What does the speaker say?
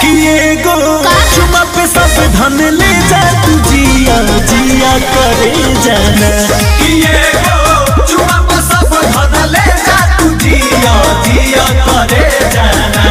किए गो चुमा पे सब धन ले जा तू जिया जिया करे जाना। किए गो चुमा पे सब धन ले जा तू जिया जिया करे जाना।